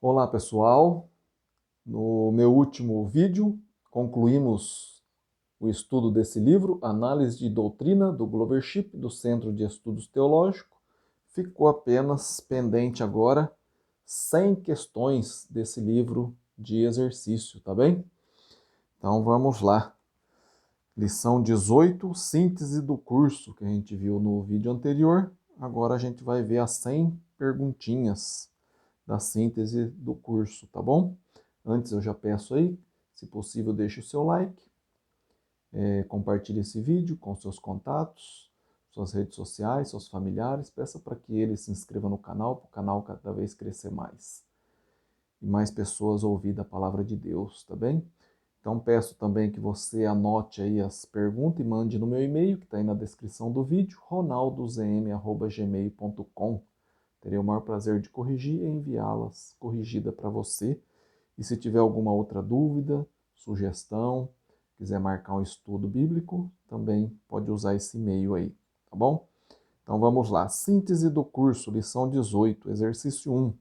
Olá pessoal, no meu último vídeo concluímos o estudo desse livro, Análise de Doutrina do Glover Shipp, do Centro de Estudos Teológicos. Ficou apenas pendente agora 100 questões desse livro de exercício, tá bem? Então vamos lá. Lição 18, síntese do curso, que a gente viu no vídeo anterior. Agora a gente vai ver as 100 perguntinhas da síntese do curso, tá bom? Antes eu já peço aí, se possível, deixe o seu like, compartilhe esse vídeo com seus contatos, suas redes sociais, seus familiares, peça para que eles se inscrevam no canal, para o canal cada vez crescer mais. E mais pessoas ouvir da palavra de Deus, tá bem? Então peço também que você anote aí as perguntas e mande no meu e-mail, que está aí na descrição do vídeo, ronaldozm@gmail.com. Terei o maior prazer de corrigir e enviá-las corrigida para você. E se tiver alguma outra dúvida, sugestão, quiser marcar um estudo bíblico, também pode usar esse e-mail aí, tá bom? Então vamos lá. Síntese do curso, lição 18, exercício 1.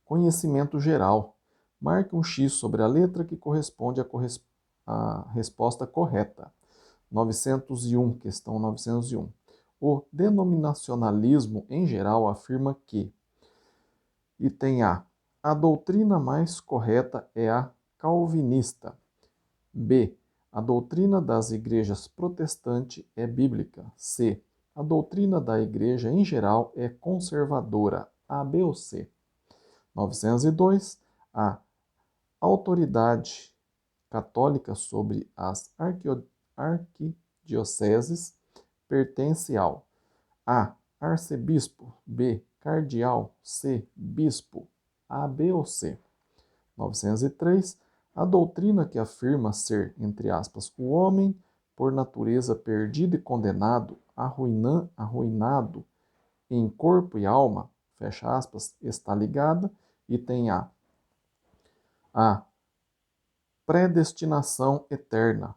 Conhecimento geral. Marque um X sobre a letra que corresponde à resposta correta. 901, questão 901. O denominacionalismo, em geral, afirma que: item A. A doutrina mais correta é a calvinista. B. A doutrina das igrejas protestante é bíblica. C. A doutrina da igreja em geral é conservadora. A, B ou C? 902. A autoridade católica sobre as arquidioceses pertence ao: A. Arcebispo. B. Cardeal. C. Bispo. A, B ou C? 903. A doutrina que afirma ser, entre aspas, o homem, por natureza perdido e condenado, arruinado em corpo e alma, fecha aspas, está ligada e tem a predestinação eterna,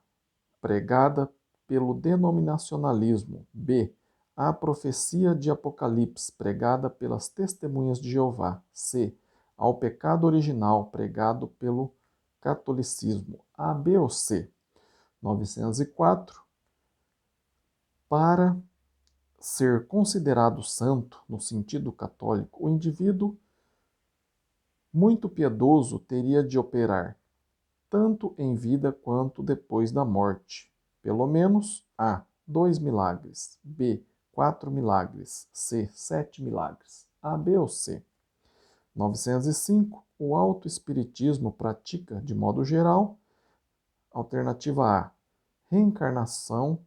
pregada pelo denominacionalismo. B. A profecia de Apocalipse, pregada pelas testemunhas de Jeová. C. Ao pecado original, pregado pelo catolicismo. A, B ou C? 904. Para ser considerado santo, no sentido católico, o indivíduo muito piedoso teria de operar tanto em vida quanto depois da morte. Pelo menos A. 2 milagres. B. 4 milagres. C. 7 milagres. A, B ou C? 905. O autoespiritismo pratica, de modo geral, alternativa A, reencarnação,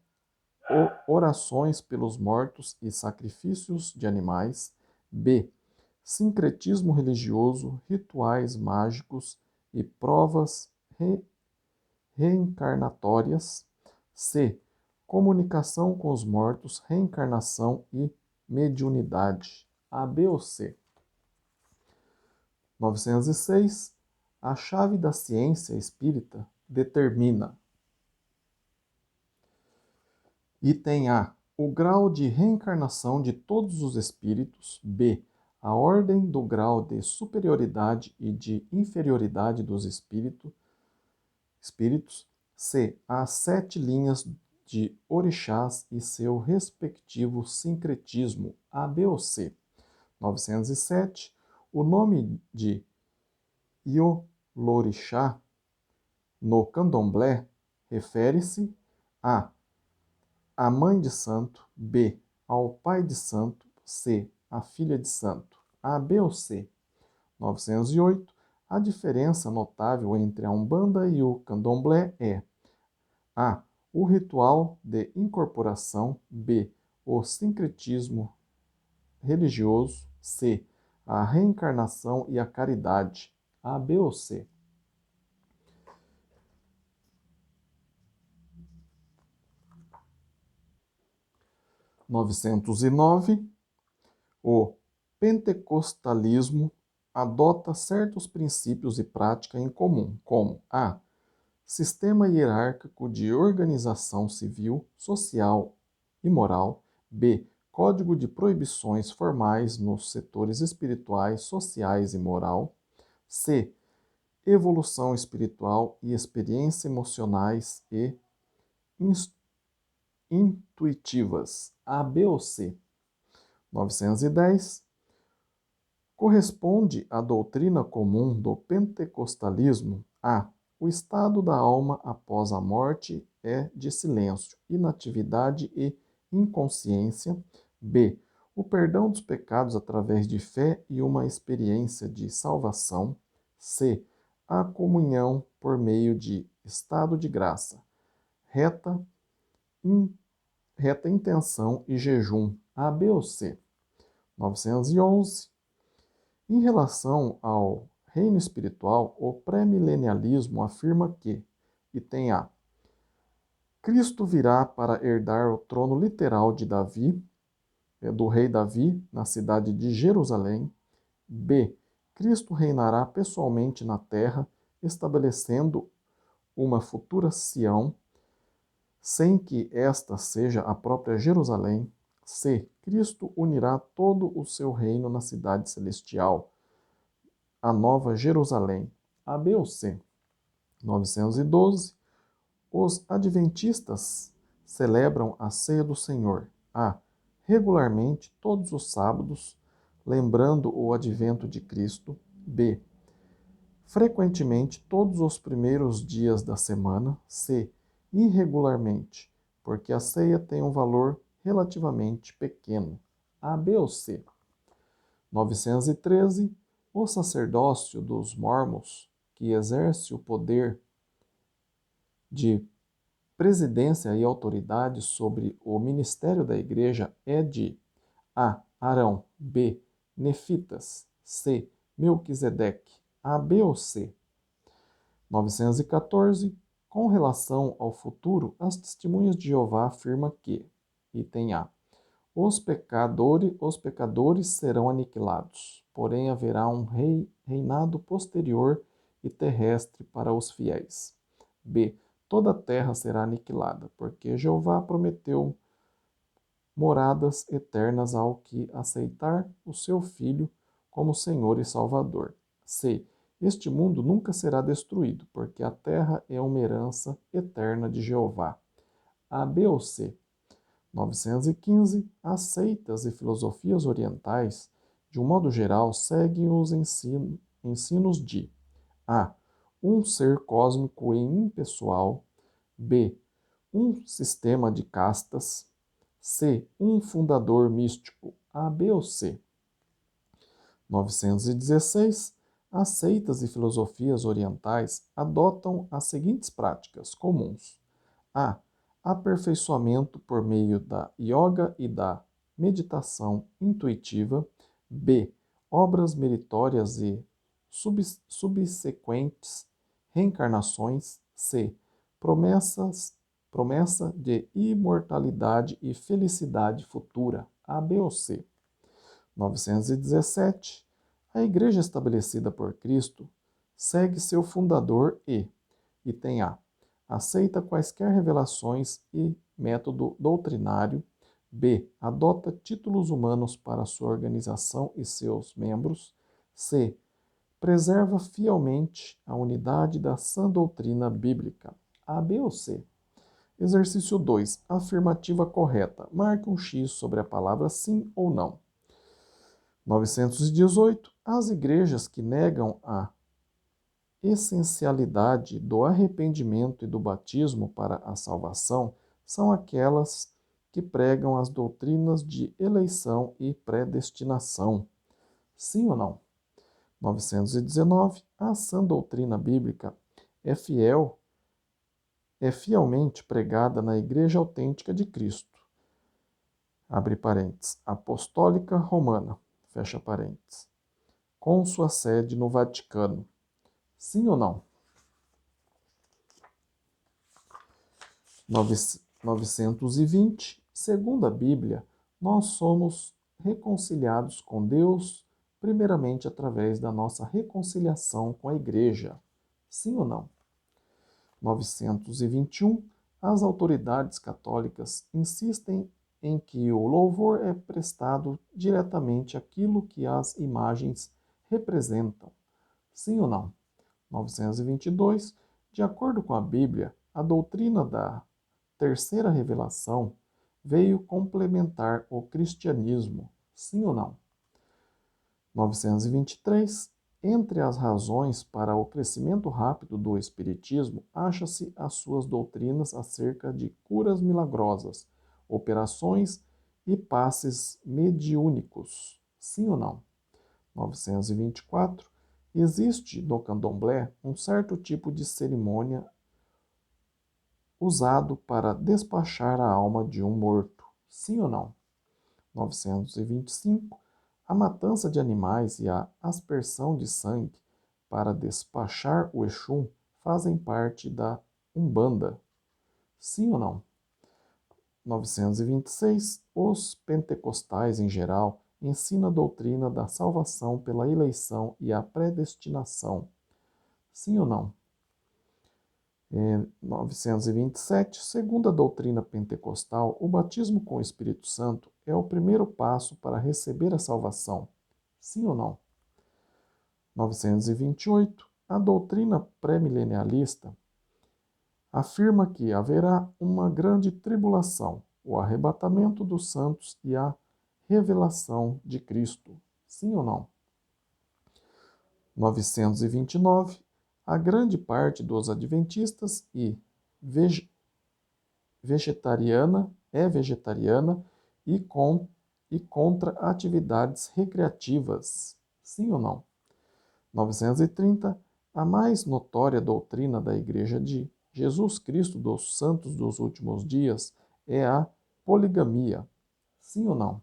orações pelos mortos e sacrifícios de animais. B. Sincretismo religioso, rituais mágicos e provas reencarnatórias. C. Comunicação com os mortos, reencarnação e mediunidade. A, B ou C? 906. A chave da ciência espírita determina: item A. O grau de reencarnação de todos os espíritos. B. A ordem do grau de superioridade e de inferioridade dos espíritos. C. As 7 linhas de orixás e seu respectivo sincretismo. A, B ou C? 907. O nome de Iolorixá no candomblé refere-se a mãe de santo. B. Ao pai de santo. C. A filha de santo. A, B ou C? 908. A diferença notável entre a Umbanda e o Candomblé é: A. O ritual de incorporação. B. O sincretismo religioso. C. A reencarnação e a caridade. A, B ou C? 909. O pentecostalismo adota certos princípios e práticas em comum, como: A. Sistema hierárquico de organização civil, social e moral. B. Código de proibições formais nos setores espirituais, sociais e moral. C. Evolução espiritual e experiências emocionais e intuitivas. A, B ou C. 910. Corresponde à doutrina comum do pentecostalismo. A. O estado da alma após a morte é de silêncio, inatividade e inconsciência. B. O perdão dos pecados através de fé e uma experiência de salvação. C. A comunhão por meio de estado de graça, reta, reta intenção e jejum. A, B ou C. 911. Em relação ao reino espiritual, o pré-milenialismo afirma que, item A, Cristo virá para herdar o trono literal de Davi, do rei Davi, na cidade de Jerusalém. B. Cristo reinará pessoalmente na terra, estabelecendo uma futura Sião, sem que esta seja a própria Jerusalém. C. Cristo unirá todo o seu reino na cidade celestial, a Nova Jerusalém. A, B ou C. 912. Os adventistas celebram a ceia do Senhor. A. Regularmente, todos os sábados, lembrando o advento de Cristo. B. Frequentemente, todos os primeiros dias da semana. C. Irregularmente, porque a ceia tem um valor relativamente pequeno. A, B ou C. 913. O sacerdócio dos mormons, que exerce o poder de presidência e autoridade sobre o ministério da igreja, é de A. Arão, B. Nefitas, C. Melquisedeque. A, B ou C. 914. Com relação ao futuro, as testemunhas de Jeová afirmam que, item A, os pecadores serão aniquilados, porém haverá um reinado posterior e terrestre para os fiéis. B. Toda a terra será aniquilada, porque Jeová prometeu moradas eternas ao que aceitar o seu Filho como Senhor e Salvador. C. Este mundo nunca será destruído, porque a terra é uma herança eterna de Jeová. A, B ou C. 915. As seitas e filosofias orientais, de um modo geral, seguem os ensinos de A. Um ser cósmico e impessoal. B. Um sistema de castas. C. Um fundador místico. A, B ou C. 916. As seitas e filosofias orientais adotam as seguintes práticas comuns. A. Aperfeiçoamento por meio da yoga e da meditação intuitiva. B. Obras meritórias e subsequentes reencarnações. C. Promessa de imortalidade e felicidade futura. A, B ou C. 917. A igreja estabelecida por Cristo segue seu fundador e, item A, aceita quaisquer revelações e método doutrinário. B. Adota títulos humanos para sua organização e seus membros. C. Preserva fielmente a unidade da sã doutrina bíblica. A, B ou C. Exercício 2. Afirmativa correta. Marque um X sobre a palavra sim ou não. 918. As igrejas que negam a essencialidade do arrependimento e do batismo para a salvação são aquelas que pregam as doutrinas de eleição e predestinação. Sim ou não? 919. A sã doutrina bíblica é fielmente pregada na Igreja Autêntica de Cristo. Abre parênteses. Apostólica Romana. Fecha parênteses. Com sua sede no Vaticano. Sim ou não? 920. Segundo a Bíblia, nós somos reconciliados com Deus, primeiramente através da nossa reconciliação com a Igreja. Sim ou não? 921. As autoridades católicas insistem em que o louvor é prestado diretamente àquilo que as imagens representam. Sim ou não? 922. De acordo com a Bíblia, a doutrina da terceira revelação veio complementar o cristianismo. Sim ou não? 923. Entre as razões para o crescimento rápido do Espiritismo, acha-se as suas doutrinas acerca de curas milagrosas, operações e passes mediúnicos. Sim ou não? 924. Existe no candomblé um certo tipo de cerimônia usado para despachar a alma de um morto. Sim ou não? 925. A matança de animais e a aspersão de sangue para despachar o Exum fazem parte da Umbanda. Sim ou não? 926. Os pentecostais, em geral, ensinam a doutrina da salvação pela eleição e a predestinação. Sim ou não? 927. Segundo a doutrina pentecostal, o batismo com o Espírito Santo é o primeiro passo para receber a salvação. Sim ou não? 928. A doutrina pré-milenialista afirma que haverá uma grande tribulação, o arrebatamento dos santos e a revelação de Cristo. Sim ou não? 929. A grande parte dos adventistas vegetariana e contra atividades recreativas. Sim ou não? 930. A mais notória doutrina da Igreja de Jesus Cristo dos Santos dos Últimos Dias é a poligamia. Sim ou não?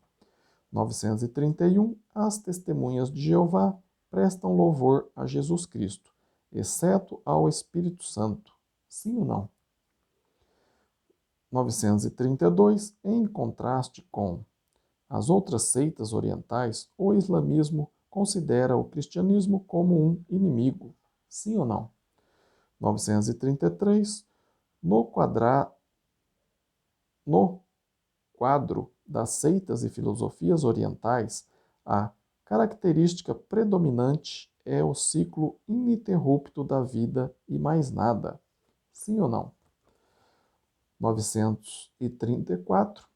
931. As testemunhas de Jeová prestam louvor a Jesus Cristo, exceto ao Espírito Santo. Sim ou não? 932. Em contraste com as outras seitas orientais, o islamismo considera o cristianismo como um inimigo. Sim ou não? 933. No, no quadro das seitas e filosofias orientais, a característica predominante é o ciclo ininterrupto da vida e mais nada. Sim ou não? 934.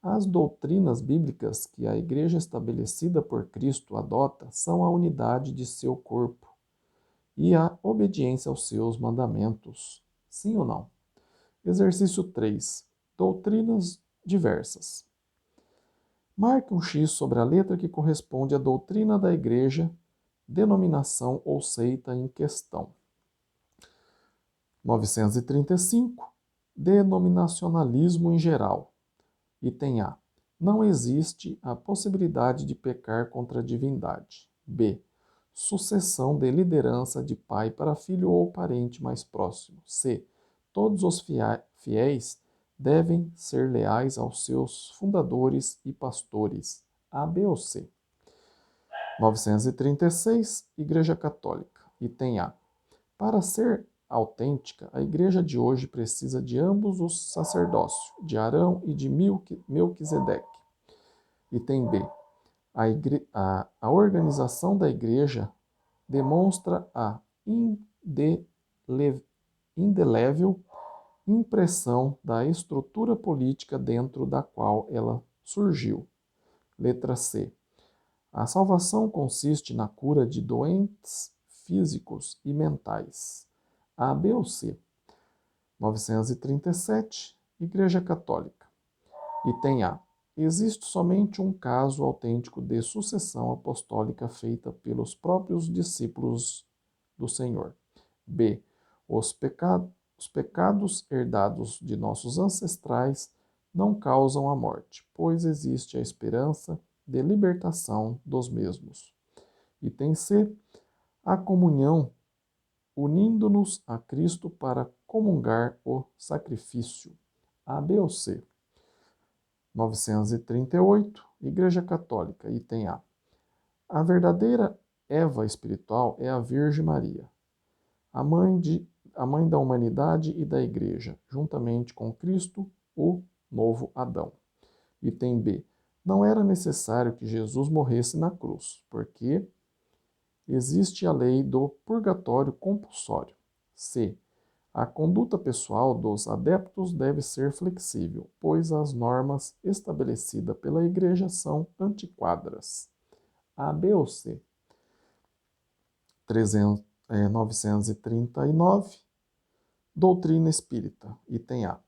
As doutrinas bíblicas que a Igreja estabelecida por Cristo adota são a unidade de seu corpo e a obediência aos seus mandamentos. Sim ou não? Exercício 3. Doutrinas diversas. Marque um X sobre a letra que corresponde à doutrina da Igreja, denominação ou seita em questão. 935. Denominacionalismo em geral. Item A. Não existe a possibilidade de pecar contra a divindade. B. Sucessão de liderança de pai para filho ou parente mais próximo. C. Todos os fiéis devem ser leais aos seus fundadores e pastores. A, B ou C. 936. Igreja Católica. Item A. Para ser autêntica, a igreja de hoje precisa de ambos os sacerdócios, de Arão e de Melquisedeque. Item B. A organização da igreja demonstra a indelével impressão da estrutura política dentro da qual ela surgiu. Letra C. A salvação consiste na cura de doentes físicos e mentais. A, B ou C. 937. Igreja Católica. Item A. Existe somente um caso autêntico de sucessão apostólica feita pelos próprios discípulos do Senhor. B. Os pecados herdados de nossos ancestrais não causam a morte, pois existe a esperança de libertação dos mesmos. Item C. A comunhão unindo-nos a Cristo para comungar o sacrifício. A, B ou C. 938. Igreja Católica. Item A. A verdadeira Eva espiritual é a Virgem Maria, a mãe da humanidade e da Igreja, juntamente com Cristo, o novo Adão. Item B. Não era necessário que Jesus morresse na cruz, porque existe a lei do purgatório compulsório. C. A conduta pessoal dos adeptos deve ser flexível, pois as normas estabelecidas pela Igreja são antiquadas. A, B ou C? 939. Doutrina espírita. Item A.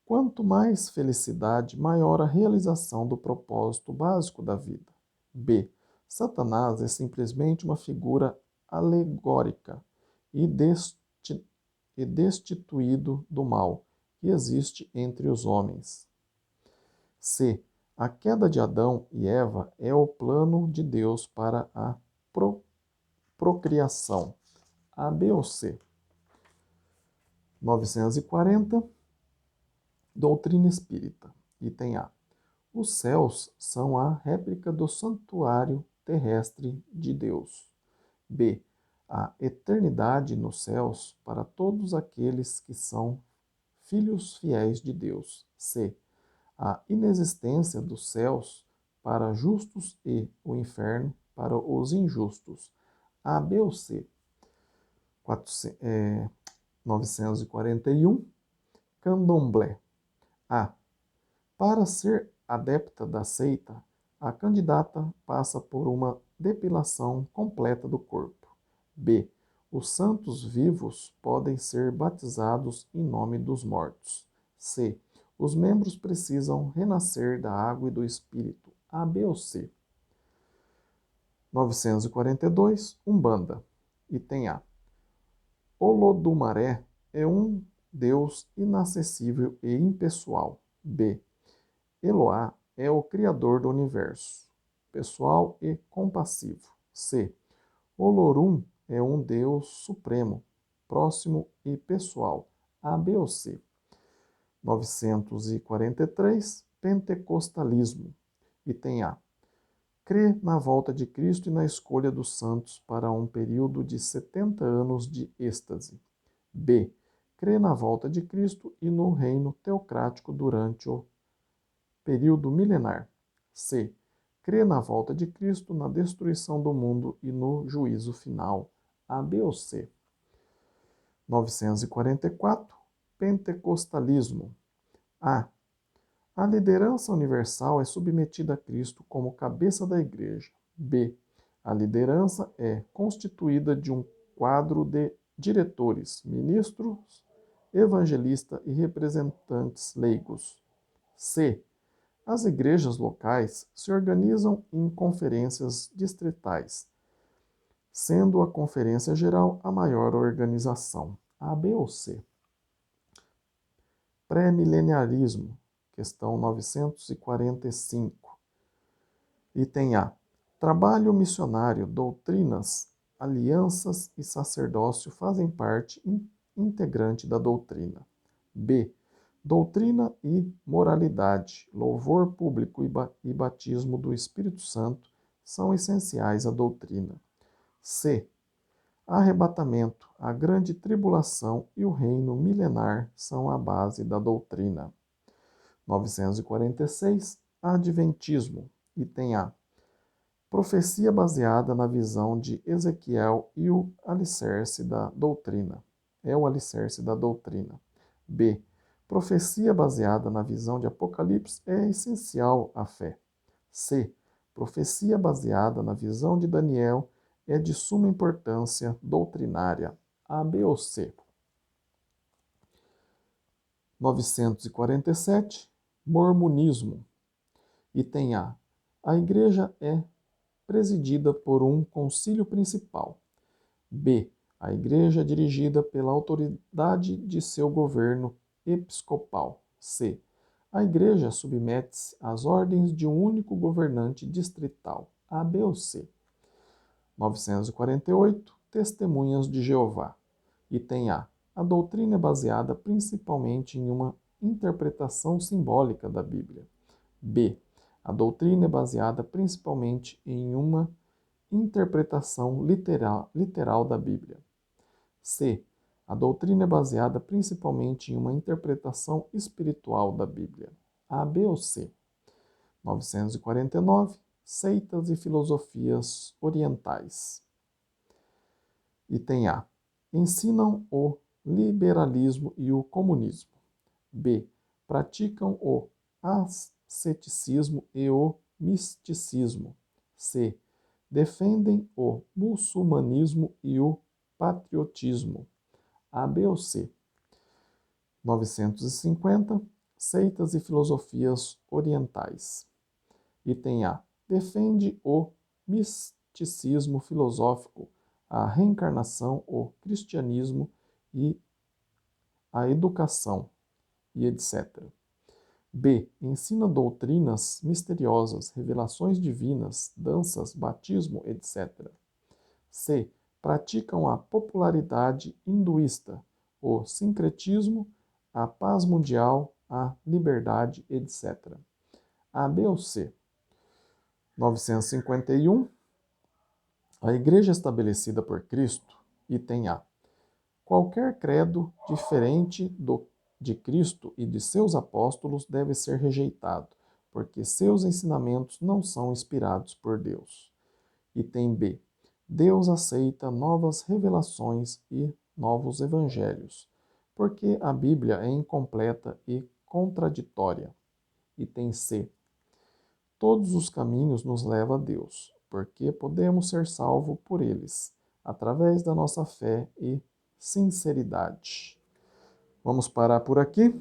Quanto mais felicidade, maior a realização do propósito básico da vida. B. Satanás é simplesmente uma figura alegórica e destituído do mal que existe entre os homens. C. A queda de Adão e Eva é o plano de Deus para a procriação. A, B ou C? 940. Doutrina espírita. Item A. Os céus são a réplica do santuário terrestre de Deus. B. A eternidade nos céus para todos aqueles que são filhos fiéis de Deus. C. A inexistência dos céus para justos e o inferno para os injustos. A, B ou C? 941. Candomblé. A. Para ser adepta da seita, a candidata passa por uma depilação completa do corpo. B. Os santos vivos podem ser batizados em nome dos mortos. C. Os membros precisam renascer da água e do espírito. A, B ou C? 942. Umbanda. Item A. Olodumaré é um deus inacessível e impessoal. B. Eloá é o criador do universo, pessoal e compassivo. C. Olorum é um deus supremo, próximo e pessoal. A, B ou C? 943. Pentecostalismo. Item A. Crê na volta de Cristo e na escolha dos santos para um período de 70 anos de êxtase. B. Crê na volta de Cristo e no reino teocrático durante o período milenar. C. Crê na volta de Cristo, na destruição do mundo e no juízo final. A, B ou C? 944. Pentecostalismo. A. A liderança universal é submetida a Cristo como cabeça da Igreja. B. A liderança é constituída de um quadro de diretores, ministros, evangelistas e representantes leigos. C. As igrejas locais se organizam em conferências distritais, sendo a Conferência Geral a maior organização. A, B ou C? Pré-mileniarismo. Questão 945. Item A. Trabalho missionário, doutrinas, alianças e sacerdócio fazem parte integrante da doutrina. B. Doutrina e moralidade, louvor público e batismo do Espírito Santo são essenciais à doutrina. C. Arrebatamento, a grande tribulação e o reino milenar são a base da doutrina. 946. Adventismo. Item A. Profecia baseada na visão de Ezequiel e o alicerce da doutrina. É o alicerce da doutrina. B. Profecia baseada na visão de Apocalipse é essencial à fé. C. Profecia baseada na visão de Daniel é de suma importância doutrinária. A, B ou C? 947. Mormonismo. Item A. A igreja é presidida por um concílio principal. B. A igreja é dirigida pela autoridade de seu governo episcopal. C. A igreja submete-se às ordens de um único governante distrital. A, B ou C? 948. Testemunhas de Jeová. Item A. A doutrina é baseada principalmente em uma interpretação simbólica da Bíblia. B. A doutrina é baseada principalmente em uma interpretação literal da Bíblia. C. A doutrina é baseada principalmente em uma interpretação espiritual da Bíblia. A, B ou C? 949, Seitas e filosofias orientais. Item A. Ensinam o liberalismo e o comunismo. B. Praticam o asceticismo e o misticismo. C. Defendem o muçulmanismo e o patriotismo. A, B ou C? 950. Seitas e filosofias orientais. Item A. Defende o misticismo filosófico, a reencarnação, o cristianismo e a educação, e etc. B. Ensina doutrinas misteriosas, revelações divinas, danças, batismo, etc. C. Praticam a popularidade hinduísta, o sincretismo, a paz mundial, a liberdade, etc. A, B ou C? 951. A Igreja estabelecida por Cristo, item A. Qualquer credo diferente de Cristo e de seus apóstolos deve ser rejeitado, porque seus ensinamentos não são inspirados por Deus. Item B. Deus aceita novas revelações e novos evangelhos, porque a Bíblia é incompleta e contraditória. Item C. Todos os caminhos nos levam a Deus, porque podemos ser salvos por eles, através da nossa fé e sinceridade. Vamos parar por aqui.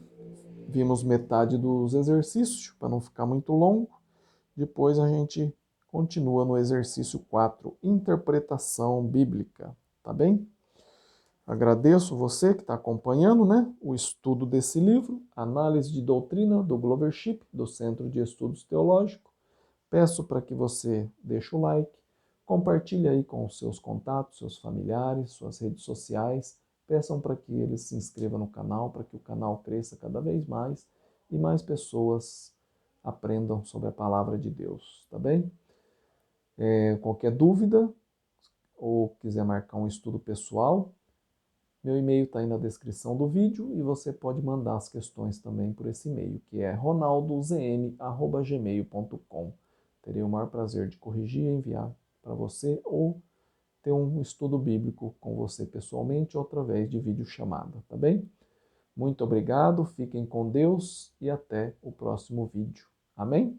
Vimos metade dos exercícios, para não ficar muito longo. Depois a gente continua no exercício 4, interpretação bíblica, tá bem? Agradeço você que está acompanhando, né, o estudo desse livro, Análise de Doutrina do Glovership, do Centro de Estudos Teológicos. Peço para que você deixe o like, compartilhe aí com os seus contatos, seus familiares, suas redes sociais. Peçam para que eles se inscrevam no canal, para que o canal cresça cada vez mais e mais pessoas aprendam sobre a palavra de Deus, tá bem? Qualquer dúvida ou quiser marcar um estudo pessoal, meu e-mail está aí na descrição do vídeo e você pode mandar as questões também por esse e-mail, que é ronaldozn@gmail.com. Terei o maior prazer de corrigir e enviar para você ou ter um estudo bíblico com você pessoalmente ou através de videochamada, tá bem? Muito obrigado, fiquem com Deus e até o próximo vídeo. Amém?